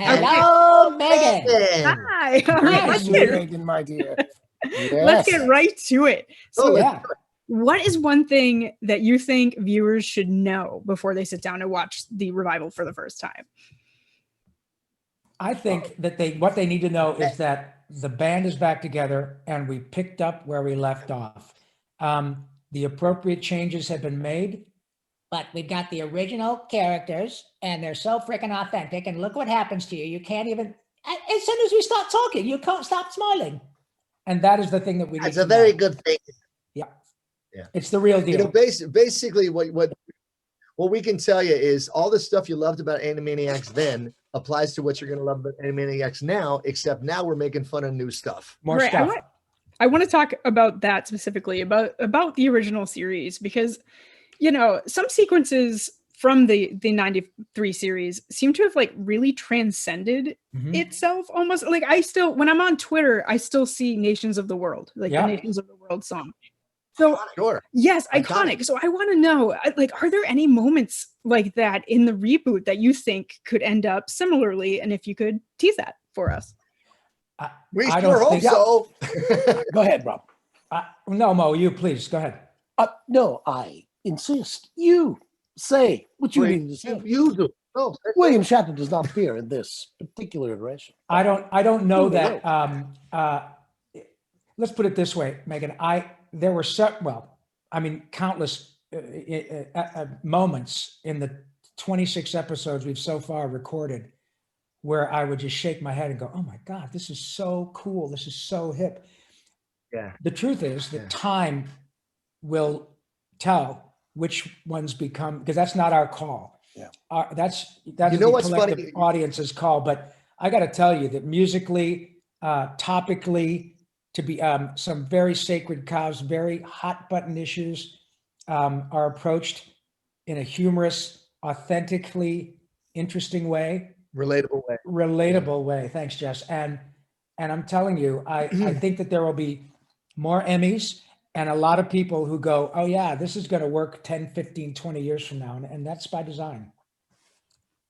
Hello, Megan. Hi. All right, Megan, my dear. Yes. Let's get right to it. So, Yeah. what is one thing that you think viewers should know before they sit down and watch the revival for the first time? I think that what they need to know is that the band is back together and we picked up where we left off. The appropriate changes have been made, but we've got the original characters and they're so freaking authentic. And look what happens to you. You can't even, as soon as we start talking, you can't stop smiling. And that is the thing that we need It's a very good thing. Yeah. Yeah. It's the real deal. You know, basically what we can tell you is all the stuff you loved about Animaniacs then applies to what you're going to love about Animaniacs now, except now we're making fun of new stuff. More stuff. I want to talk about that specifically, about the original series, because, you know, some sequences from the 93 series seem to have like really transcended itself almost. Like when I'm on Twitter, I still see Nations of the World, like the Nations of the World song. So sure. Yes, iconic. So I want to know, like, are there any moments like that in the reboot that you think could end up similarly? And if you could tease that for us. We sure hope so. Go ahead, Rob. No, Mo, you please go ahead. No, I insist. You say what you need to say. You do. No, William Shatner does not appear in this particular iteration. I don't know that. Let's put it this way, Megan. There were countless moments in the 26 episodes we've so far recorded where I would just shake my head and go, "Oh my God, this is so cool. This is so hip." Yeah. The truth is that time will tell which ones become, because that's not our call. Yeah. That's You know what's collective funny? audience's call. But I got to tell you that musically, topically, to be some very sacred cows, very hot button issues are approached in a humorous, authentically interesting way. Relatable way. Thanks, Jess. And I'm telling you, I think that there will be more Emmys and a lot of people who go, "Oh yeah, this is going to work 10, 15, 20 years from now." And that's by design.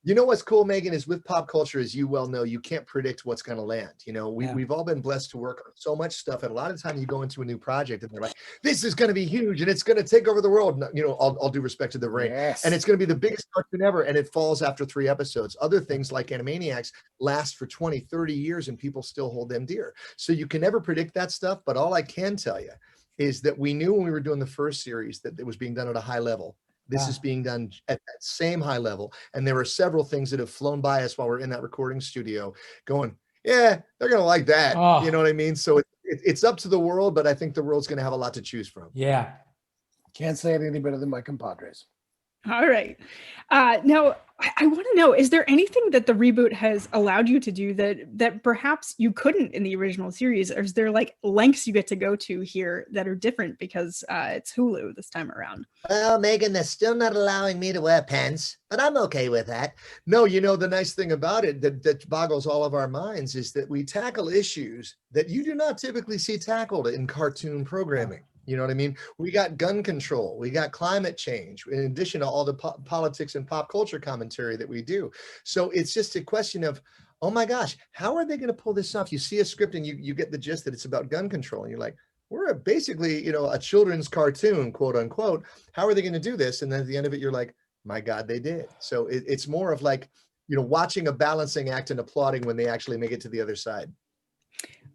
You know what's cool, Megan, is with pop culture, as you well know, you can't predict what's going to land. You know, we've all been blessed to work on so much stuff. And a lot of times you go into a new project and they're like, this is going to be huge and it's going to take over the world. You know, all due respect to the ring. Yes. And it's going to be the biggest cartoon ever. And it falls after 3 episodes. Other things like Animaniacs last for 20, 30 years and people still hold them dear. So you can never predict that stuff. But all I can tell you is that we knew when we were doing the first series that it was being done at a high level. This is being done at that same high level. And there were several things that have flown by us while we're in that recording studio going, yeah, they're going to like that. Oh. You know what I mean? So it's up to the world, but I think the world's going to have a lot to choose from. Yeah. Can't say it any better than my compadres. All right. Now, I want to know, is there anything that the reboot has allowed you to do that perhaps you couldn't in the original series? Or is there like lengths you get to go to here that are different because it's Hulu this time around? Well, Megan, they're still not allowing me to wear pants, but I'm okay with that. No, you know, the nice thing about it that boggles all of our minds is that we tackle issues that you do not typically see tackled in cartoon programming. You know what I mean? We got gun control. We got climate change, in addition to all the politics and pop culture commentary that we do. So it's just a question of, oh my gosh, how are they going to pull this off? You see a script and you get the gist that it's about gun control. And you're like, we're basically, you know, a children's cartoon, quote unquote. How are they going to do this? And then at the end of it, you're like, my God, they did. So it's more of like, you know, watching a balancing act and applauding when they actually make it to the other side.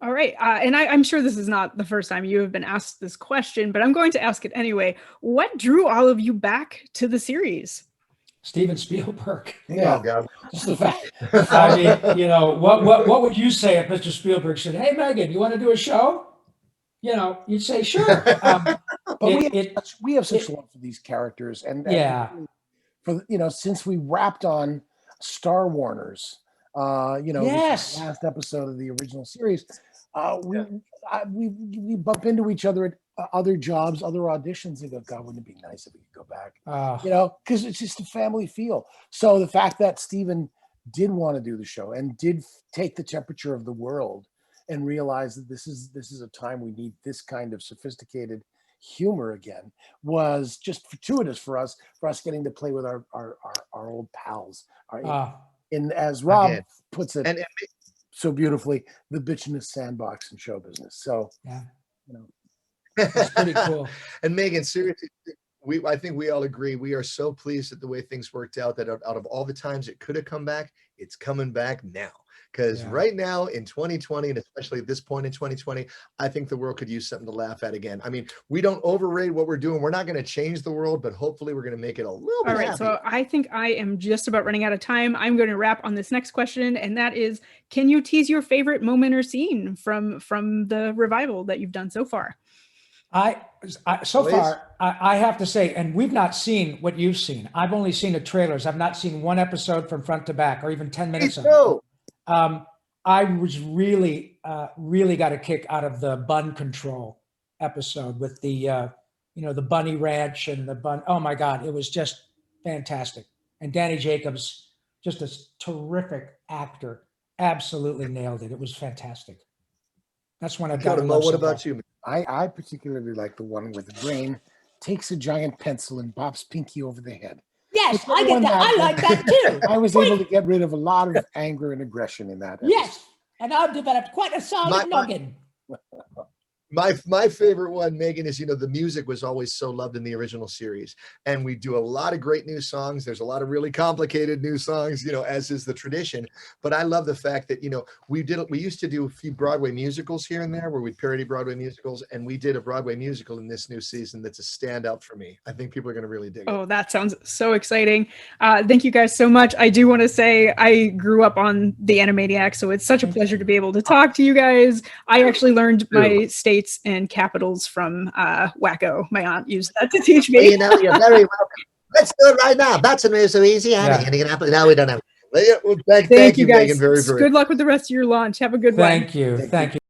All right. And I'm sure this is not the first time you have been asked this question, but I'm going to ask it anyway. What drew all of you back to the series? Steven Spielberg. Yeah. Oh, God. Just the fact. I mean, you know, what would you say if Mr. Spielberg said, "Hey, Megan, you want to do a show?" You know, you'd say, "Sure." But we have such love for these characters, and for, you know, since we wrapped on Star Warners, you know, yes, the last episode of the original series, we bump into each other at other jobs, other auditions, and go, God, wouldn't it be nice if we could go back? You know, because it's just a family feel. So the fact that Steven did want to do the show and did take the temperature of the world and realize that this is a time we need this kind of sophisticated humor again was just fortuitous for us getting to play with our old pals. in, as Rob Again. puts it And so beautifully, the bitchiness sandbox in show business. So, Yeah, you know, it's pretty cool. And Megan, seriously, I think we all agree. We are so pleased at the way things worked out, that out of all the times it could have come back, it's coming back now. Because Yeah. right now in 2020, and especially at this point in 2020, I think the world could use something to laugh at again. I mean, we don't overrate what we're doing. We're not going to change the world, but hopefully we're going to make it a little bit All right, happier. so I think I am just about running out of time. I'm going to wrap on this next question, and that is, can you tease your favorite moment or scene from the revival that you've done so far? So Please. far, I have to say, and we've not seen what you've seen. I've only seen the trailers. I've not seen one episode from front to back, or even 10 minutes of it. I was really got a kick out of the bun control episode with the, the bunny ranch and the bun. Oh my God, it was just fantastic. And Danny Jacobs, just a terrific actor, absolutely nailed it. It was fantastic. That's one I've got to love. What about you? I particularly like the one where the brain takes a giant pencil and bops Pinky over the head. Yes, I get that. I like that too. I was able to get rid of a lot of anger and aggression in that episode. Yes, and I've developed quite a solid noggin. My favorite one, Megan, is, the music was always so loved in the original series, and we do a lot of great new songs. There's a lot of really complicated new songs, as is the tradition. But I love the fact that, we used to do a few Broadway musicals here and there where we'd parody Broadway musicals, and we did a Broadway musical in this new season that's a standout for me. I think people are going to really dig it. Oh, that sounds so exciting. Thank you guys so much. I do want to say I grew up on the Animaniacs, so it's such a pleasure to be able to talk to you guys. I actually learned my states and capitals from Wakko. My aunt used that to teach me. Well, you're very welcome. Let's do it right now. That's so easy. Yeah. No, we don't have. Thank Thank you guys. Megan, very, very. Good luck with the rest of your launch. Have a good one. Thank you. Thank you.